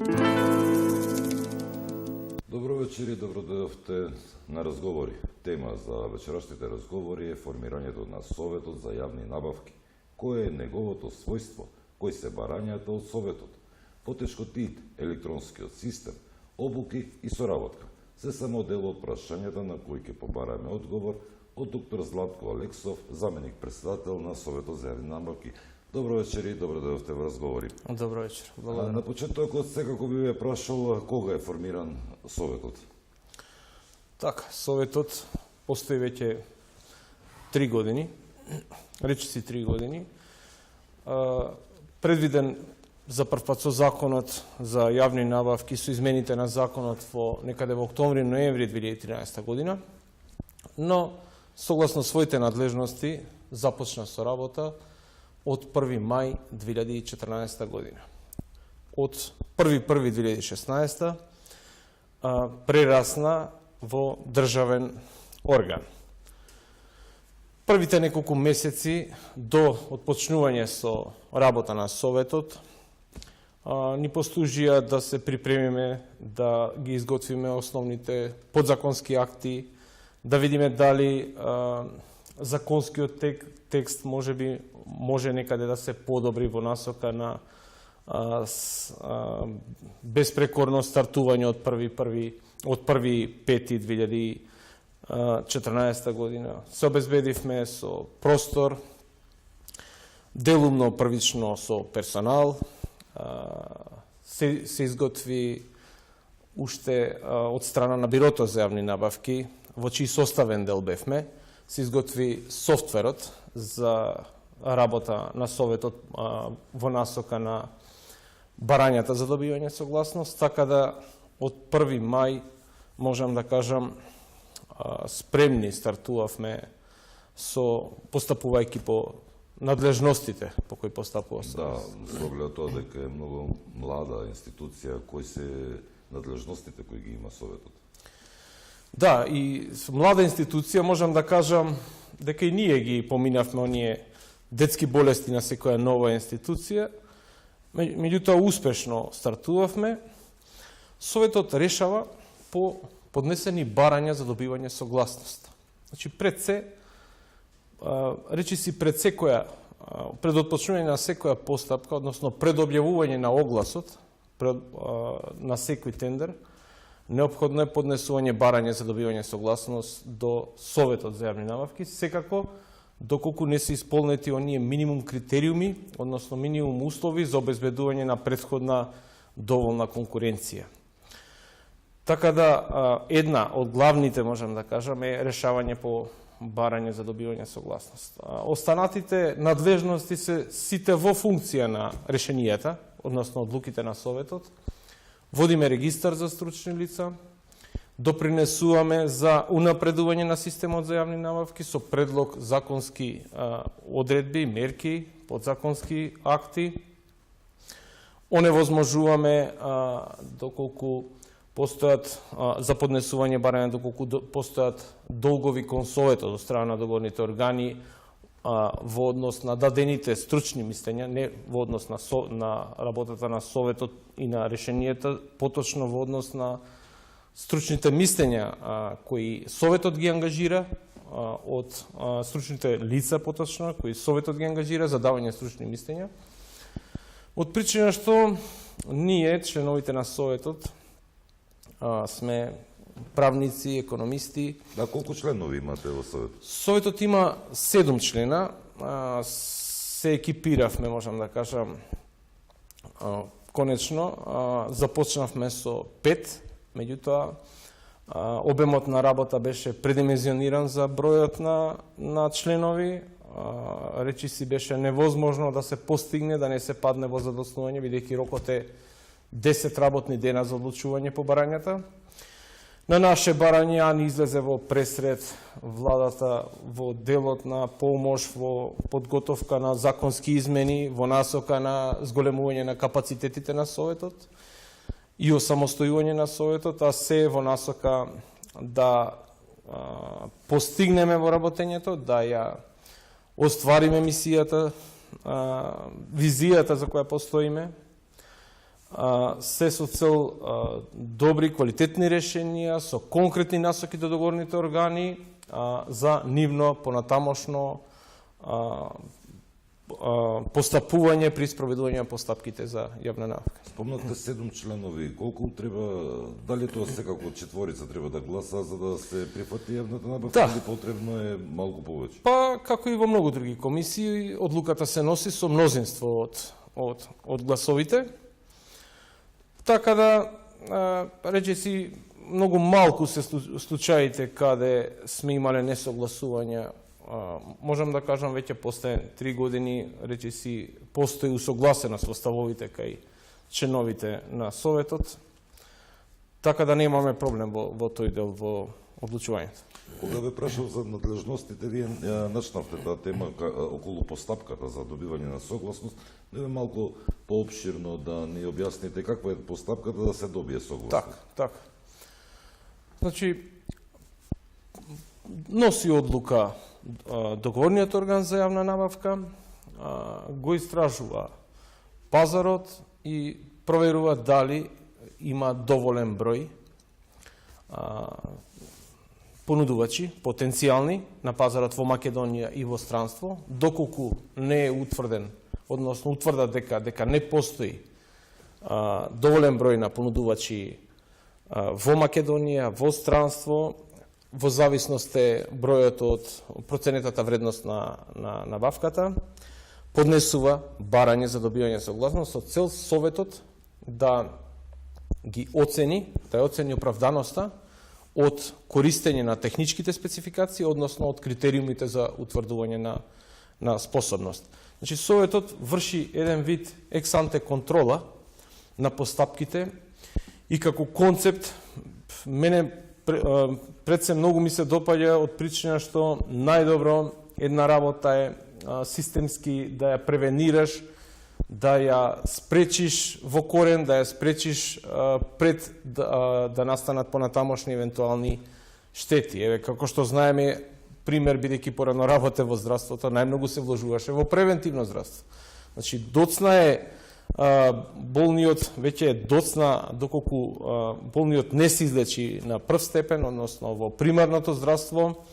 Добро вечер и добро дојдовте на разговори. Тема за вечерашните разговори е формирањето на Советот за јавни набавки. Кое е неговото својство, кои се барањата од Советот, потешкот ид, електронскиот систем, обуки и соработка. Се само дел од прашањата на кои ќе побараме одговор од доктор Златко Алексов, заменик председател на Советот за јавни набавки. Добро вечер и добро дојдовте во разговори. Добро вечер. На почетокот секако би ве прашал кога е формиран Советот? Така, Советот постои веќе 3 години, речиси 3 години. Предвиден за прв пат со законот за јавни набавки, со измените на законот во некаде во октомври-ноември 2013 година, но согласно своите надлежности започна со работа од 1 мај 2014 година. Од 1.1.2016 прерасна во државен орган. Првите неколку месеци до отпочнување со работа на Советот ни послужија да се припремиме, да ги изготвиме основните подзаконски акти, да видиме дали законскиот текст може некаде да се подобри во насока на безпрекорно стартување од 1.5.2014 година. Се обезбедивме со простор, делумно првично со персонал, се изготви уште од страна на Бирото за јавни набавки, во чиј составен дел бевме, се изготви софтверот за работа на Советот во насока на барањата за добивање согласност, така да од 1 мај можам да кажам спремни стартувавме со постапувајќи по надлежностите по кои постапува Советот. Да, со оглед тоа дека е многу млада институција, кои се надлежностите кои ги има Советот? Да, и млада институција можам да кажам дека и ние ги поминавме оние детски болести на секоја нова институција, меѓутоа успешно стартувавме. Советот решава по поднесени барања за добивање согласност. Значи пред се, речиси пред отпочнување на секоја постапка, односно пред објавување на огласот на секој тендер, неопходно е поднесување барање за добивање согласност до Советот за јавни набавки, секако доколку не се исполнети оние минимум критериуми, односно минимум услови за обезбедување на претходна доволна конкуренција. Така да, една од главните, можам да кажам, е решавање по барање за добивање согласност. Останатите надлежности се сите во функција на решенијата, односно одлуките на Советот. Водиме регистар за стручни лица, допринесуваме за унапредување на системот за јавни набавки со предлог законски одредби, мерки, подзаконски акти. Оневозможуваме доколку постојат за поднесување барања, доколку постојат долгови кон Советот од страна на договорните органи во однос на дадените стручни мислења, не во однос на работата на Советот и на решенијата, поточно во однос на стручните мислења кои Советот ги ангажира, од стручните лица поточно, кои Советот ги ангажира за давање стручни мислења. Од причина што ние, членовите на Советот, сме правници, економисти. Да, колку членови имате во Советот? Советот има 7 члена. Се екипиравме, можам да кажам, конечно. Започнавме со 5, меѓутоа обемот на работа беше предимензиониран за бројот на членови. Речиси беше невозможно да се постигне, да не се падне во задоснување, бидејќи рокот е 10 работни дена за одлучување по барањата. На наше барање ни излезе во пресред владата во делот на помош во подготовка на законски измени во насока на зголемување на капацитетите на Советот и осамостојување на Советот, а се во насока да постигнеме во работењето, да ја оствариме мисијата, визијата за која постоиме, се со цел добри, квалитетни решенија, со конкретни насоки до договорните органи за нивно понатамошно постапување при спроведување на постапките за јавна набавка. Спомнавте 7 членови, колку треба, дали тоа секако четворица треба да гласа за да се прифати јавната набавка, Да. или потребно е малку повеќе? Па, како и во многу други комисии, одлуката се носи со мнозинство од гласовите. Така да, речеси, многу малку се случаите каде сме имале несогласувања. Можам да кажам веќе после 3 години, речеси, постои усогласеност во ставовите кај членовите на Советот, така да немаме проблем во тој дел во одлучувањето. Кога ве прашав за надлежностите, вие начнавте таа тема околу постапката за добивање на согласност, не е малку поопширно да ни објасните каква е постапката да се добие согласност? Така. Значи, носи одлука договорниот орган за јавна набавка, го истражува пазарот и проверува дали има доволен број понудувачи, потенцијални, на пазарот во Македонија и во странство, доколку не е утврден, односно утврда дека не постои доволен број на понудувачи во Македонија, во странство, во зависност е бројот од проценетата вредност на набавката, поднесува барање за добивање согласност со цел Советот да ги оцени, да ја оцени оправданоста од користење на техничките спецификации, односно од критериумите за утврдување на способност. Значи, Советот врши еден вид екс-анте контрола на постапките и како концепт мене пред се многу ми се допаѓа од причина што најдобро една работа е системски да ја превенираш, да ја спречиш во корен, да ја спречиш пред да настанат понатамошни евентуални штети. Еве, како што знаеме, пример, бидејќи порано работе во здравството, најмногу се вложуваше во превентивно здравство. Значи, доцна е болниот, веќе е доцна доколку болниот не се излечи на прв степен, односно во примарното здравство,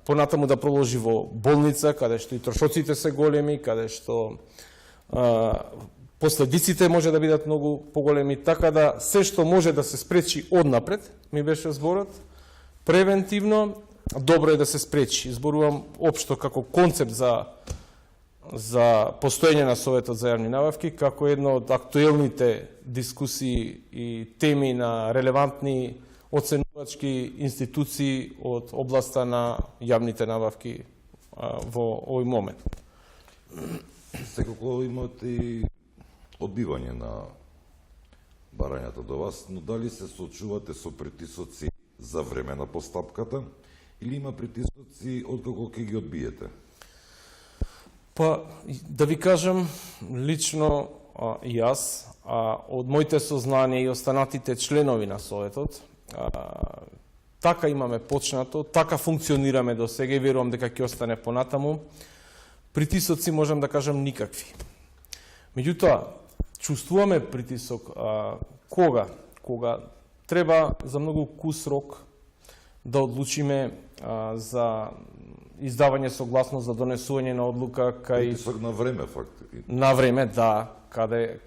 понатаму да проложи во болница, каде што и трошоците се големи, каде што последиците може да бидат многу поголеми, така да се што може да се спречи однапред, ми беше зборот, превентивно, добро е да се спречи. Зборувам општо како концепт за постоење на Советот за јавни набавки, како едно од актуелните дискусии и теми на релевантни оценувачки институции од областа на јавните набавки во овој момент. Секако имате и одбивање на барањата до вас, но дали се соочувате со притисоци за време на постапката или има притисоци откако ќе ги одбиете? Па, да ви кажам, лично јас, од моите сознанија и останатите членови на Советот, така имаме почнато, така функционираме до сега и верувам дека ќе остане понатаму. Притисоци, можам да кажам, никакви. Меѓутоа, чувствуваме притисок кога треба за многу кус рок да одлучиме за издавање согласност за донесување на одлука кај... Притисок на време, факт. На време, да, каде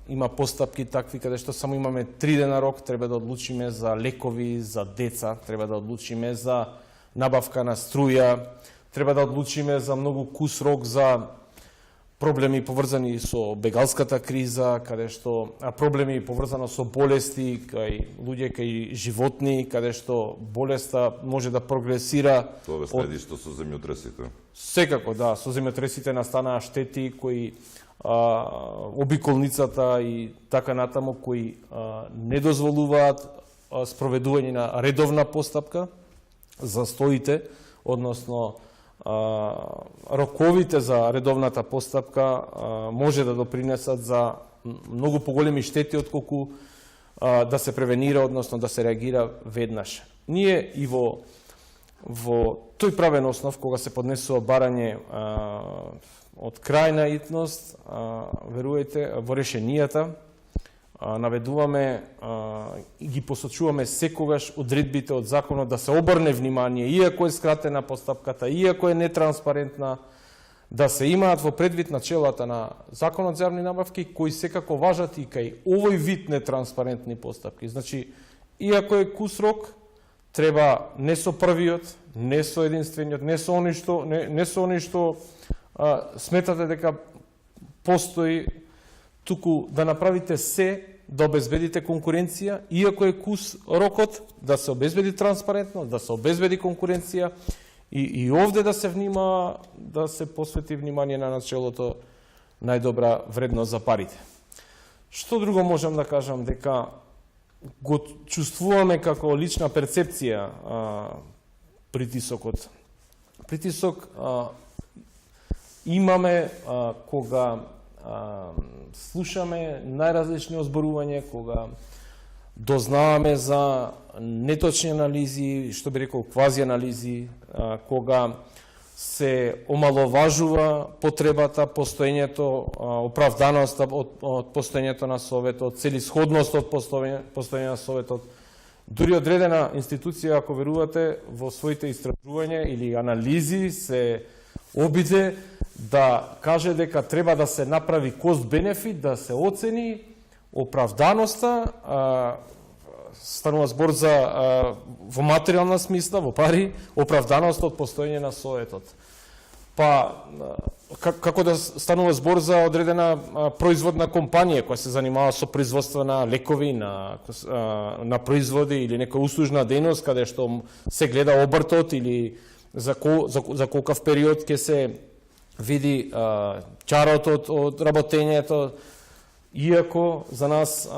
има постапки такви, каде што само имаме 3 дена рок, треба да одлучиме за лекови, за деца, треба да одлучиме за набавка на струја, треба да одлучиме за многу кус рок за проблеми поврзани со бегалската криза, каде што проблеми поврзано со болести кај луѓе, кај животни, каде што болеста може да прогресира. Тоа ве следи што со земјотресите. Секако, да, со земјотресите настанаа штети кои обиколницата и така натаму кои не дозволуваат спроведување на редовна постапка, застоите, односно роковите за редовната постапка може да допринесат за многу поголеми штети отколку да се превенира, односно да се реагира веднаш. Ние и во тој правен основ, кога се поднесува барање од крајна итност, верувајте, во решенијата наведуваме и ги посочуваме секогаш одредбите од законот да се обрне внимание, иако е скратена постапката, иако е нетранспарентна, да се имаат во предвид начелата на Законот за јавни набавки, кои секако важат и кај овој вид нетранспарентни постапки. Значи, иако е кус рок, треба не со првиот, не со единствениот, не со оној што сметате дека постои, туку да направите се да обезбедите конкуренција, иако е кус рокот, да се обезбеди транспарентно, да се обезбеди конкуренција и овде да се внима, да се посвети внимание на начелото најдобра вредност за парите. Што друго можам да кажам, дека го чувствуваме како лична перцепција притисокот. Притисок имаме кога слушаме најразлични озборувања, кога дознаваме за неточни анализи, што би рекол квази анализи, кога се омаловажува потребата, постоењето, оправданоста од постоењето на Советот, целисходност од постоење на Советот. Дури одредена институција, ако верувате, во своите истражувања или анализи се обиде да каже дека треба да се направи кост-бенефит, да се оцени оправданоста, станува збор за во материјална смисла, во пари, оправданоста од постоење на Советот. Па, како да станува збор за одредена производна компанија која се занимава со производство на лекови, на производи или некоја услужна дејност, каде што се гледа обртот или за колкав период ќе се види чарот од работењето, иако за нас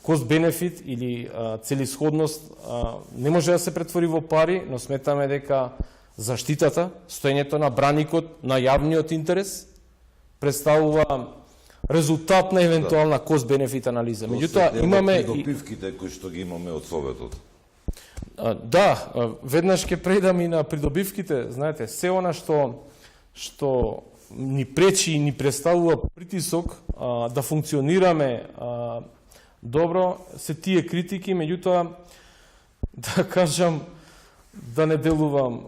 кост-бенефит или целисходност не може да се претвори во пари, но сметаме дека заштитата, стоењето на браникот на јавниот интерес представува резултат на евентуална кост-бенефит анализа. Меѓутоа имаме придобивките кои што ги имаме од Советот. Да, веднаш ќе прејдам и на придобивките. Знаете, се она што ни пречи и ни представува притисок да функционираме добро, се тие критики, меѓутоа, да кажам, да не делувам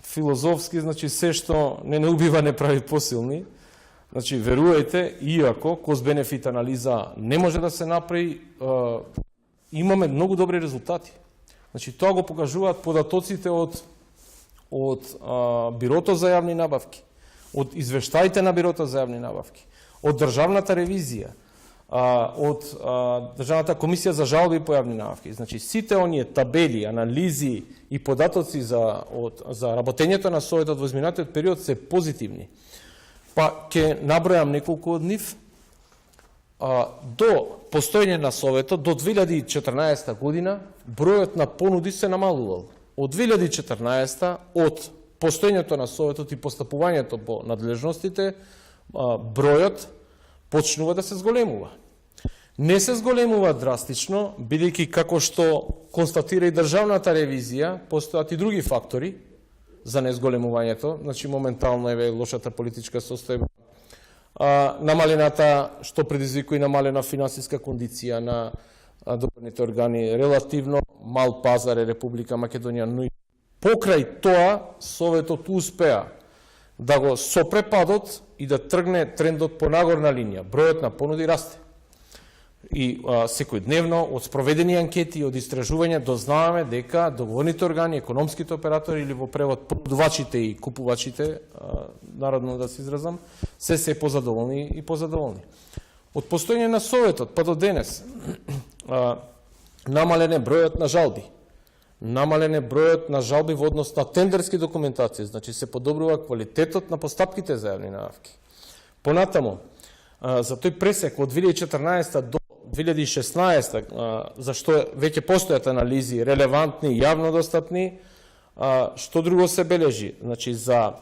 филозофски, значи се што не убива не прави посилни. Значи, верувајте, иако кост-бенефит анализа не може да се направи, имаме многу добри резултати. Значи, тоа го покажуваат податоците од Бирото за јавни набавки, од извештаите на Бирото за јавни набавки, од Државната ревизија, од Државната комисија за жалби по јавни набавки. Значи, сите оние табели, анализи и податоци за работењето на Советот во изминатиот период се позитивни. Па, ќе набројам неколку од нив. До постоење на Советот, до 2014 година, бројот на понуди се намалувал. Од 2014, од постоењето на Советот и постапувањето по надлежностите, бројот почнува да се зголемува. Не се зголемува драстично, бидејќи како што констатира и Државната ревизија, постојат и други фактори за незголемувањето, значи моментално е лошата политичка состојба, намалената, што предизвикува и намалена финансиска кондиција на добрните органи, релативно мал пазар е Република Македонија, но и покрај тоа Советот успеа да го сопре падот и да тргне трендот по нагорна линија. Бројот на понуди расте. И секојдневно од спроведени анкети и од истражувања дознаваме дека договорните органи, економските оператори или во превод понудувачите и купувачите, народно да се изразам, се позадоволни и позадоволни. Од постоење на Советот па до денес намален е бројот на жалби. Намален е бројот на жалби во однос на тендерски документации, значи се подобрува квалитетот на постапките за јавни набавки. Понатаму, за тој пресек од 2014 до 2016, за што веќе постојат анализи релевантни, јавно достапни, што друго се бележи? Значи, за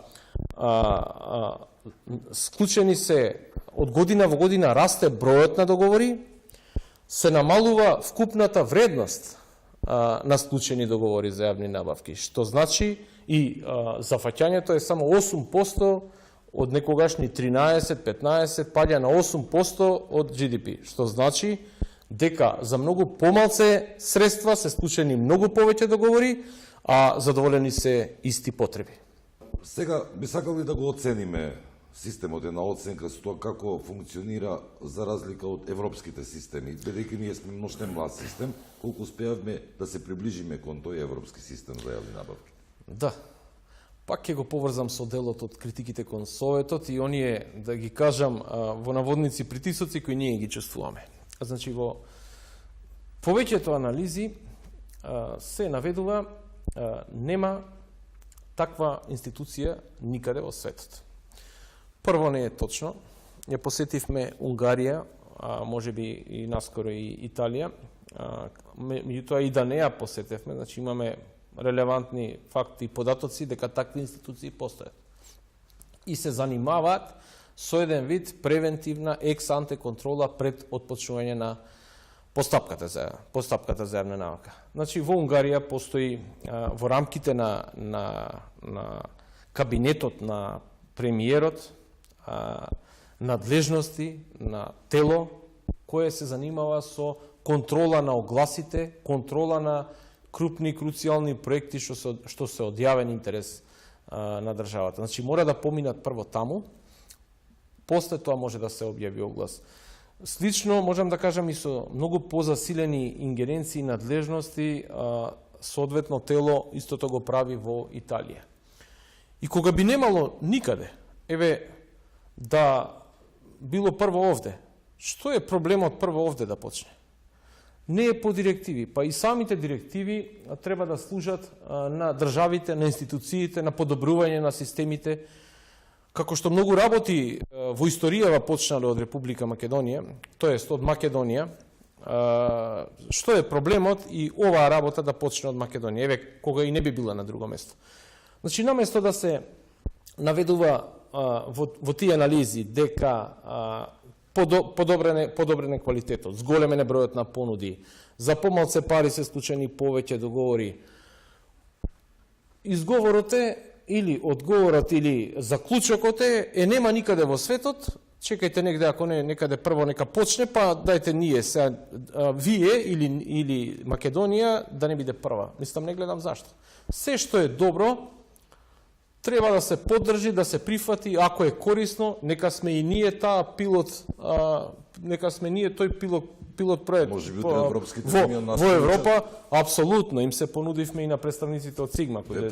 склучени се од година во година расте бројот на договори, се намалува вкупната вредност на склучени договори за јавни набавки, што значи и зафаќањето е само 8% од некогашни 13-15 паѓа на 8% од GDP, што значи дека за многу помалце средства се склучени многу повеќе договори, а задоволени се исти потреби. Сега би сакали да го оцениме системот една оценка со тоа како функционира за разлика од европските системи, бидејќи ние сме многу млад систем, колку успеавме да се приближиме кон тој европски систем за јавни набавки. Да. Пак ќе го поврзам со делот од критиките кон Советот и оние, да ги кажам, во наводници притисоци кои ние ги чувствуваме. Значи, во повеќето анализи се наведува нема таква институција никаде во светот. Прво, не е точно. Ја посетивме Унгарија, може би и наскоро и Италија. Меѓутоа и да не ја посетевме, значи имаме релевантни факти и податоци дека такви институции постојат. И се занимаваат со еден вид превентивна екс-анте контрола пред отпочнување на постапката за јавна набавка. Значи во Унгарија постои во рамките на кабинетот на премиерот надлежности на тело кое се занимава со контрола на огласите, контрола на крупни круцијални проекти што се од јавен интерес на државата. Значи мора да поминат прво таму, после тоа може да се објави оглас. Слично можам да кажам и со многу позасилени ингеренции и надлежности соодветно тело истото го прави во Италија. И кога би немало никаде, еве да било прво овде, што е проблемот прво овде да почне? Не е по директиви, па и самите директиви треба да служат на државите, на институциите, на подобрување на системите, како што многу работи во историјава почнале од Република Македонија, тоест од Македонија, што е проблемот и оваа работа да почне од Македонија, еве кога и не би била на друго место. Значи, наместо да се наведува во тие анализи дека подобрене квалитетот, зголемене бројот на понуди, за помалце пари се склучени повеќе договори, изговорот е или одговорот или заклучокот е нема никаде во светот, чекајте негде, ако не некаде прво нека почне, па дајте ние се вие или Македонија да не биде прва. Мислам, не гледам зашто. Се што е добро треба да се поддржи, да се прифати, ако е корисно, нека сме и ние таа пилот, нека сме ние тој пилот проект во Европа, апсолутно, им се понудивме и на представниците од Сигма, кои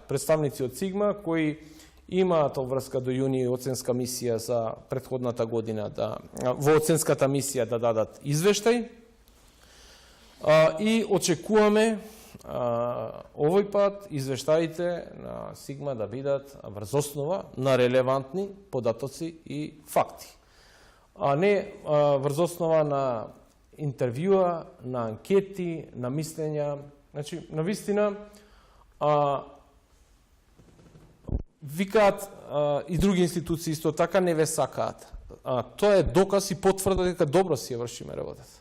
представници од Сигма кои имаат врска до јуни оценска мисија за претходната година во оценската мисија да дадат извештај и очекуваме овој пат извештаите на Сигма да бидат врз основа на релевантни податоци и факти, а не врз основа на интервјуа, на анкети, на мислења. Значи, навистина, викаат и други институции исто така не ве сакаат. Тоа е доказ и потврда дека добро си ја вршиме работата.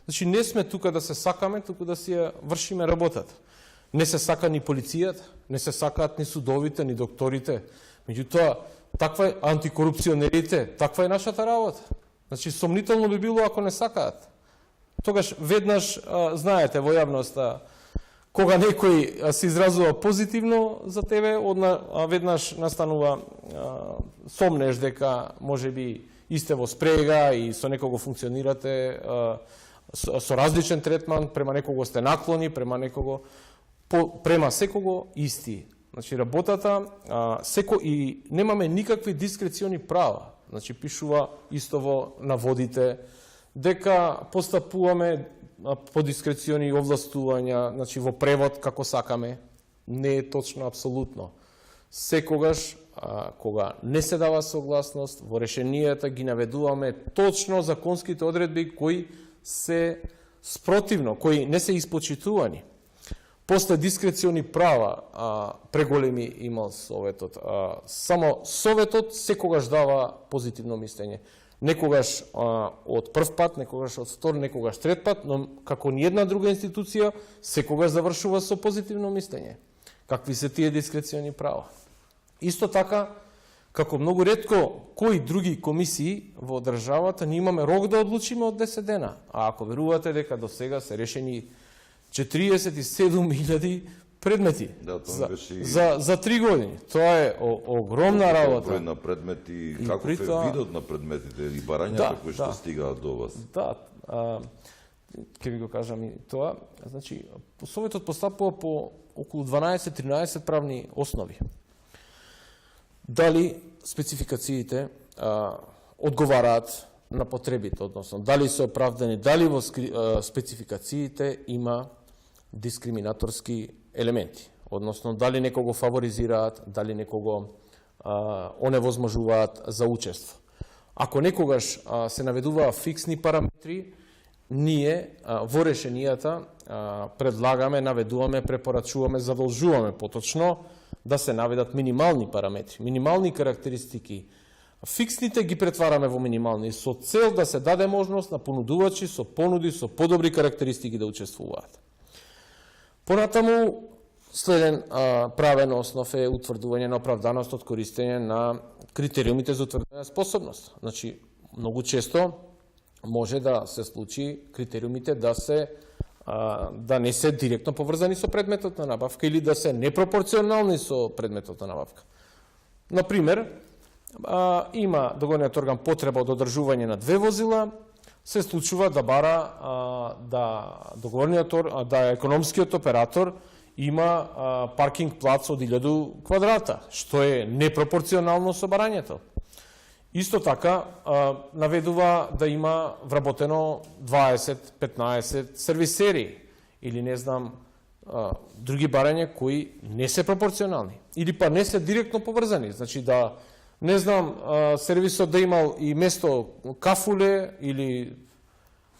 Значи, не сме тука да се сакаме, туку да си ја вршиме работата. Не се сака ни полицијата, не се сакаат ни судовите, ни докторите. Меѓутоа, таква е антикорупционерите, таква е нашата работа. Значи, сомнително би било ако не сакаат. Тогаш веднаш, знаете, во јавноста, кога некој се изразува позитивно за тебе, веднаш настанува сомнеш дека можеби исте во спрега и со некого функционирате со различен третман, према некого сте наклони, према секого исти. Значи, работата, и немаме никакви дискрециони права. Значи, пишува исто во наводите, дека постапуваме по дискрециони овластувања, значи во превод како сакаме. Не е точно, апсолутно. Секогаш, кога не се дава согласност, во решенијата ги наведуваме точно законските одредби кои се спротивно, кои не се испочитувани. После дискрециони права преголеми има Советот. Само Советот секогаш дава позитивно мислење. Некогаш од прв пат, некогаш од втор, некогаш трет пат, но како ни една друга институција секогаш завршува со позитивно мислење. Какви се тие дискрециони права? Исто така, како многу ретко кои други комисии во државата, ние имаме рок да одлучиме од 10 дена. А ако верувате дека до сега се решени 47.000 предмети Да, тоа беше за 3 години. Тоа е огромна работа. број на предмети, И каков при е тоа- видот на предметите и барањата кои што стигаат до вас. Да, ќе ви го кажам и тоа. Значи, Советот постапува по околу 12-13 правни основи. Дали спецификациите одговараат на потребите, односно дали се оправдани, дали во спецификациите има дискриминаторски елементи, односно дали некого фаворизираат, дали некого оневозможуваат за учество. Ако некогаш се наведуваа фиксни параметри, ние во решенијата предлагаме, наведуваме, препорачуваме, задолжуваме поточно да се наведат минимални параметри, минимални карактеристики. Фиксните ги претвараме во минимални со цел да се даде можност на понудувачи со понуди со подобри карактеристики да учествуваат. Понатаму, следен правен основ е утврдување на оправданост од користење на критериумите за утврдување на способност. Значи, многу често може да се случи критериумите да не се директно поврзани со предметот на набавка или да се непропорционални со предметот на набавка. Например, има договорниот орган потреба од одржување на 2 возила, се случува да бара да економскиот оператор има паркинг плац од 1000 квадрата, што е непропорционално со барањето. Исто така, наведува да има вработено 20-15 сервисери или не знам, други барања кои не се пропорционални или па не се директно поврзани. Значи да, не знам, сервисот да имал и место кафуле или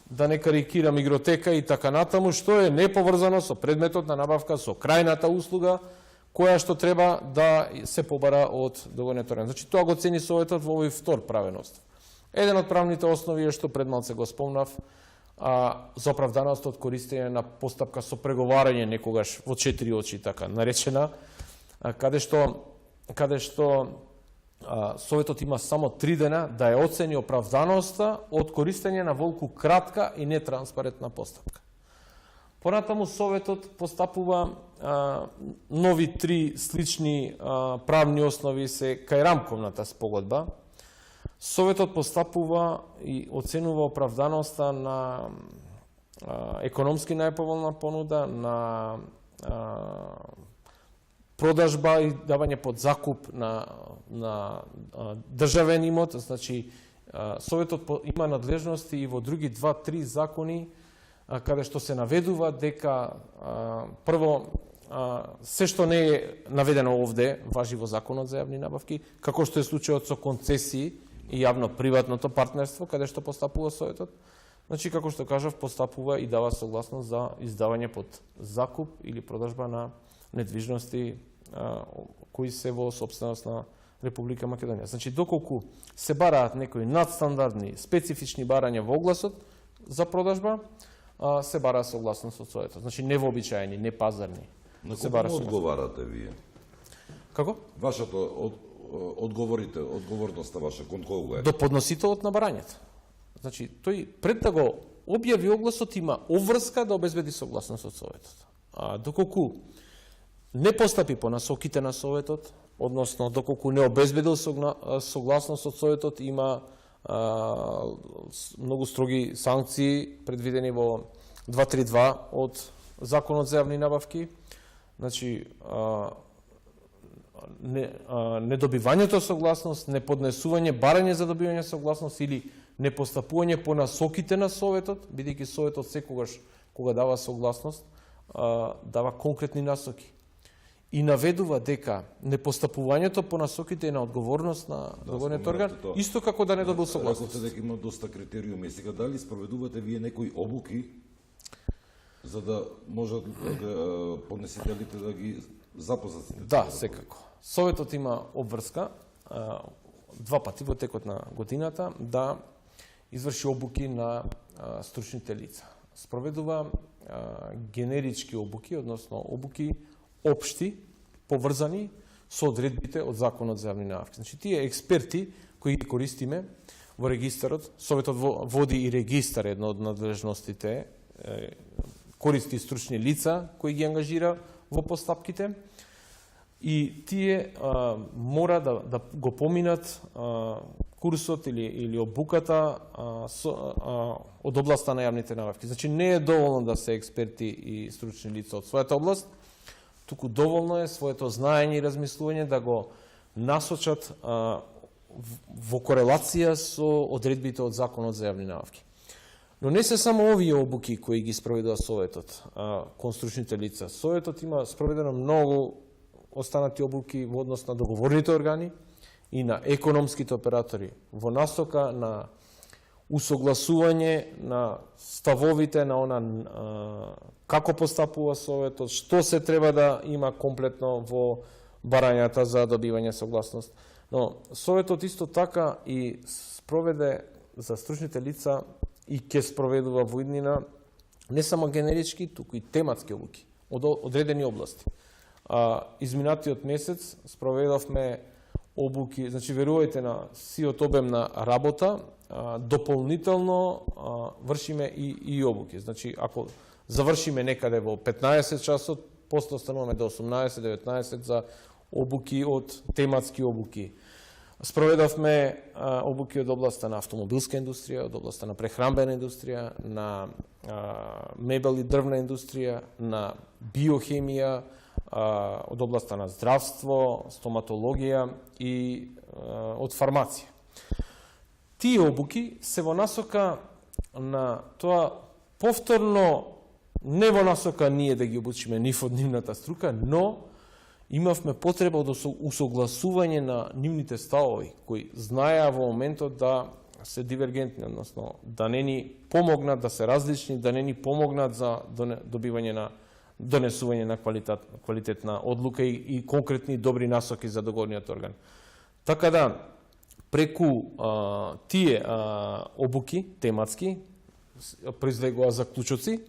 да не карикирам игротека и така натаму, што е неповрзано со предметот на набавка, со крајната услуга, која што треба да се побара од договорниот орган. Значи, тоа го цени Советот во овој втор правен основ. Еден од правните основи е што пред малце го спомнав, за оправданост од користење на постапка со преговарање некогаш во 4 очи, така наречена, каде што Советот има само 3 дена да ја оцени оправданоста од користење на волку кратка и нетранспарентна постапка. Понатаму Советот постапува нови 3 слични правни основи се кај рамковната спогодба. Советот постапува и оценува оправданоста на економски најповолна понуда, на продажба и давање под закуп на државен имот. Значи, Советот има надлежности и во други 2-3 закони, каде што се наведува дека прво се што не е наведено овде важи во Законот за јавни набавки, како што е случајот со концесии и јавно-приватното партнерство, каде што постапува Советот. Значи, како што кажав, постапува и дава согласност за издавање под закуп или продажба на недвижности кои се во собственост на Република Македонија. Значи, доколку се бараат некои надстандардни, специфични барања во огласот за продажба, се бара согласност од Советот. Значи, невообичаени, непазарни. На се кого бара одговарате вие? Како? Вашата одговорноста ваша кон кого е? До подносителот на барањето. Значи, тој пред да го објави огласот има обврска да обезбеди согласност од Советот. Доколку не постапи по насоките на Советот, односно доколку не обезбедил согласност од Советот, има многу строги санкции предвидени во 232 од Законот за јавни набавки. Значи, недобивањето согласност, неподнесување, барање за добивање согласност или непостапување по насоките на Советот, бидејќи Советот секогаш кога дава согласност, дава конкретни насоки. И наведува дека непостапувањето по насоките е на одговорност на договорниот орган, исто како да не добил согласност. Реколте дека има доста критериуми. Сега, дали спроведувате вие некои обуки за да можат поднесителите да ги запознат? Да, секако. Советот има обврска 2 пати во текот на годината да изврши обуки на стручните лица. Спроведува генерички обуки, односно обуки општи, поврзани со одредбите од Законот за јавни набавки. Значи, тие експерти кои ги користиме во регистарот, Советот води и регистар, една од надлежностите, користи стручни лица кои ги ангажира во постапките, и тие мора да го поминат курсот или обуката од областа на јавните набавки. Значи, не е доволно да се експерти и стручни лица од својата област, туку доволно е своето знаење и размислување да го насочат во корелација со одредбите од Законот за јавни набавки. Но не се само овие обуки кои ги спроведува Советот кон стручните лица. Советот има спроведено многу останати обуки во однос на договорните органи и на економските оператори во насока на усогласување на ставовите на она како постапува Советот, што се треба да има комплетно во барањата за добивање согласност. Но Советот исто така и спроведе за стручните лица и ќе спроведува во иднина не само генерички, туку и тематски обуки од одредени области. Изминатиот месец спроведовме обуки, значи верувајте на сиот обем на работа, дополнително вршиме и обуки. Значи, ако завршиме некаде во 15 часот, после остануваме до 18-19 за обуки од тематски обуки. Спроведовме обуки од областа на автомобилска индустрија, од областа на прехранбена индустрија, на мебел и дрвна индустрија, на биохемија, од областа на здравство, стоматологија и од фармација. Тие обуки се во насока на тоа повторно, не во насока ние да ги обучиме нив од нивната струка, но имавме потреба од усогласување на нивните ставови, кои знаеа во моментот да се дивергентни, односно да не ни помогнат, да се различни, да не ни помогнат за добивање на донесување на квалитетна одлука и конкретни добри насоки за договорниот орган. Така да, преку тие обуки, тематски, произлегува заклучоци,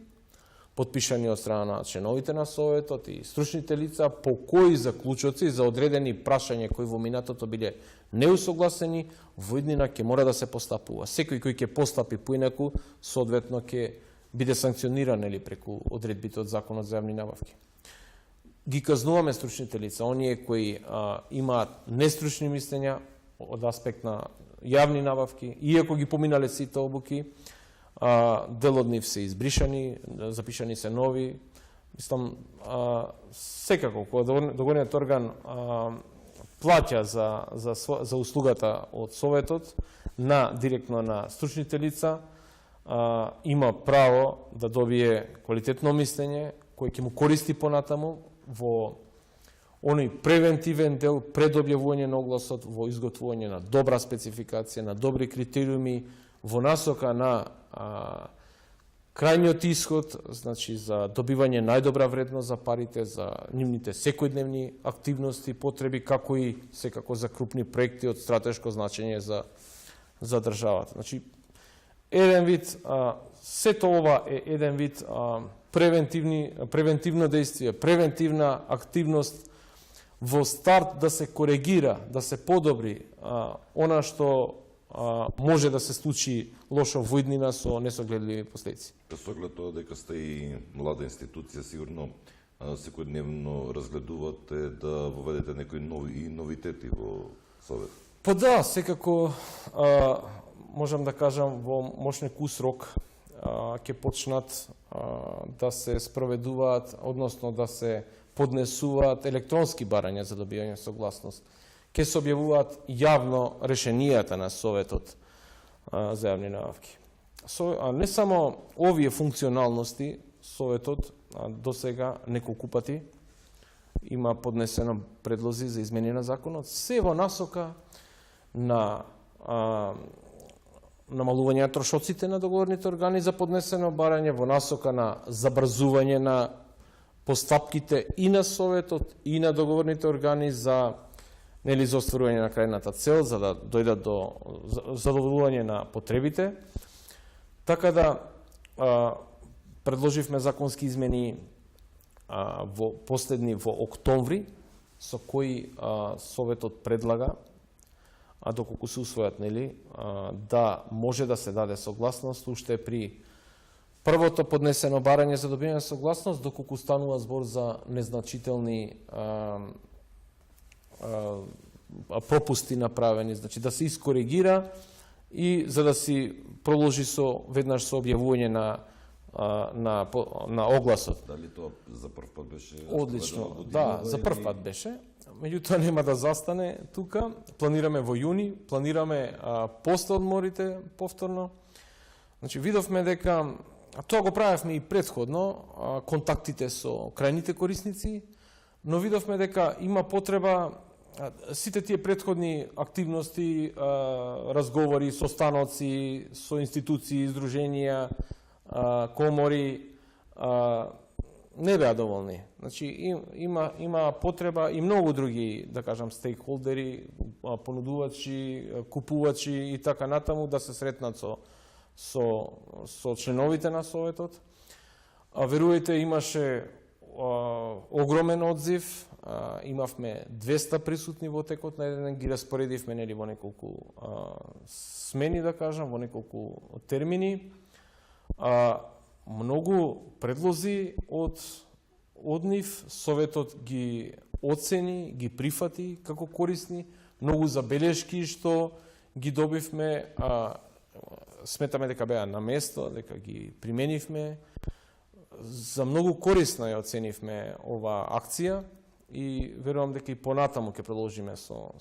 подпишани од страна на членовите на Советот и стручните лица, по кои заклучоци за одредени прашања кои во минатото биле неусогласени, во иднина ќе мора да се постапува. Секој кој ќе постапи поинаку, соодветно ќе биде санкциониран или преку одредбите од Законот за јавни набавки. Ги казнуваме стручните лица, оние кои имаат нестручни мислења од аспект на јавни набавки, иако ги поминале сите обуки, дел од нив се избришани, запишани се нови. Мислам, секако, кога договорниот орган плаќа за услугата од Советот директно на стручните лица, има право да добие квалитетно мислење кој ќе му користи понатаму во оној превентивен дел пред објавување на огласот, во изготвување на добра спецификација, на добри критериуми, во насока на крајниот исход, значи за добивање најдобра вредност за парите, за нивните секојдневни активности, потреби, како и секако за крупни проекти од стратешко значење за државата. Значи, еден вид, сето ова е еден вид превентивно действие, превентивна активност во старт да се коригира, да се подобри она што може да се случи лошо во иднина со несогледливи последици. С оглед тоа дека сте и млада институција, сигурно секојдневно разгледувате да воведете некои новитети во Совет. Па да, секако можам да кажам во мошнек усрок ќе почнат да се спроведуваат, односно да се поднесуваат електронски барања за добивање согласност. Ќе се објавуваат јавно решенијата на Советот за јавни набавки. Не само овие функционалности, Советот до сега неколку пати има поднесено предлози за измени на законот, се во насока на намалување на трошоците на договорните органи за поднесено барање, во насока на забрзување на постапките и на Советот и на договорните органи за нели за остварување на крајната цел, за да дојдат до задоволување на потребите. Така да предложивме законски измени во последни во октомври, со кои Советот предлага, а доколку се усвојат, нели, да може да се даде согласност уште при првото поднесено барање за добивање согласност, доколку станува збор за незначителни пропусти направени, значи да се искоригира и за да си продолжи веднаш со објавување на огласот. Дали тоа за прв пат беше? Одлично, да, за прв пат беше. Меѓутоа нема да застане тука. Планираме во јуни, планираме после одморите повторно. Значи видовме дека тоа го правевме и претходно, контактите со крајните корисници, но видовме дека има потреба сите тие претходни активности, разговори со станоци, со институции, издруженија, комори, не беа доволни. Значи има потреба и многу други, да кажам, стейкхолдери, понудувачи, купувачи и така натаму да се сретнат со членовите на Советот. Верувајте, имаше огромен одзив, имавме 200 присутни во текот на еден ден, ги распоредивме нели во неколку смени, да кажам, во неколку термини. Многу предлози од нив Советот ги оцени, ги прифати како корисни, многу забелешки што ги добивме, сметаме дека беа на место, дека ги применивме. За многу корисна ја оценивме оваа акција и верувам дека и понатаму ќе продолжиме со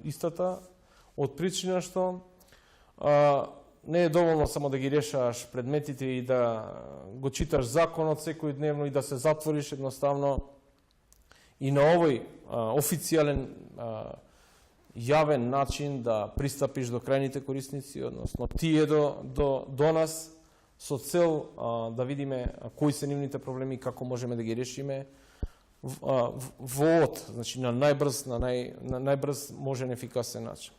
истата, од причина што не е доволно само да ги решаваш предметите и да го читаш законот секојдневно и да се затвориш едноставно и на овој официјален јавен начин да пристапиш до крајните корисници, односно тие до нас, со цел да видиме кои се нивните проблеми и како можеме да ги решиме значи на најбрз можен ефикасен начин.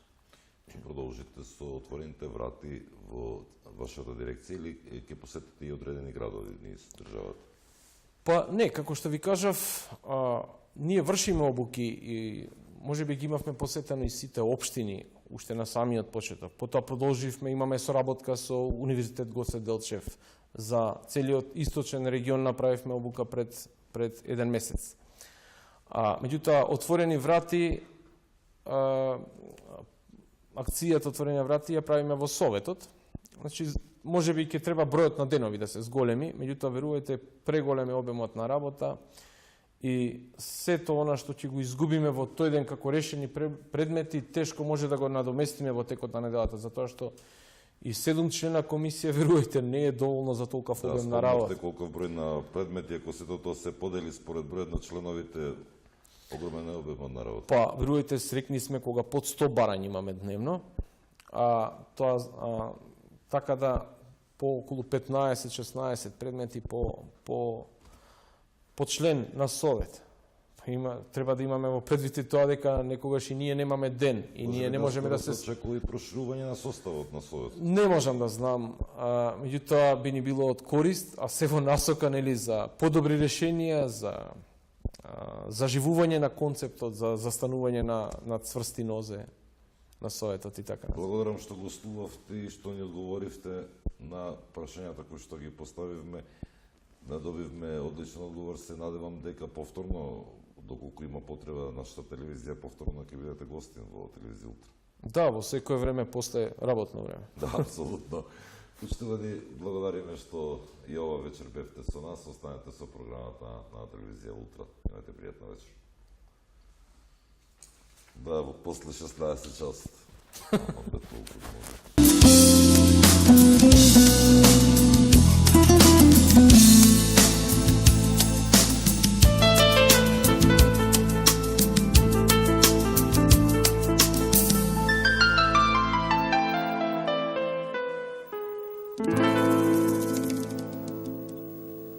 Продолжите со отворените врати во вашата дирекција или ќе посетите и одредени градови низ државата? Па не, како што ви кажав, ние вршиме обуки и можеби ги имавме посетено и сите општини уште на самиот почеток. Потоа продолживме, имаме соработка со Универзитет Гоце Делчев за целиот источен регион, направивме обука пред еден месец. Меѓутоа, отворени врати, акцијата Отворени врати ја правиме во Советот. Значи, можеби ќе треба бројот на денови да се зголеми, меѓутоа верувајте, преголем е обемот на работа и сето она што ќе го изгубиме во тој ден како решени предмети, тешко може да го надоместиме во текот на неделата, затоа што и 7 члена комисија, верувајте, не е доволно за толков обем на работа. Да, колков број на предмети, ако сето тоа се подели според бројот на членовите, огромен е обемот на работа. Па, верувајте, срекни сме кога под 100 барања имаме дневно, така да по околу 15-16 предмети по член на Совет. Треба да имаме во предвид тоа дека некогаш и ние немаме ден и ние не можеме да се очекува и проширување на составот на Советот. Не можам да знам, меѓутоа би ни било од корист, а се во насока нели за подобри решенија, за заживување на концептот, за застанување на цврсти нозе на Советот и така. Благодарам што гостувавте и што ни одговоривте на прашањата кои што ги поставивме. Да добивме одличен одговор, се надевам дека повторно, доколку има потреба, нашата телевизија повторно ќе бидете гостин во телевизија Ултра. Да, во секое време после работно време. Да, апсолутно. Почитувани, благодариме што и ова вечер бевте со нас. Останете со програмата на телевизија Ултра. Имате пријатна вечер. Да, после 16 часот. Опет толку да може.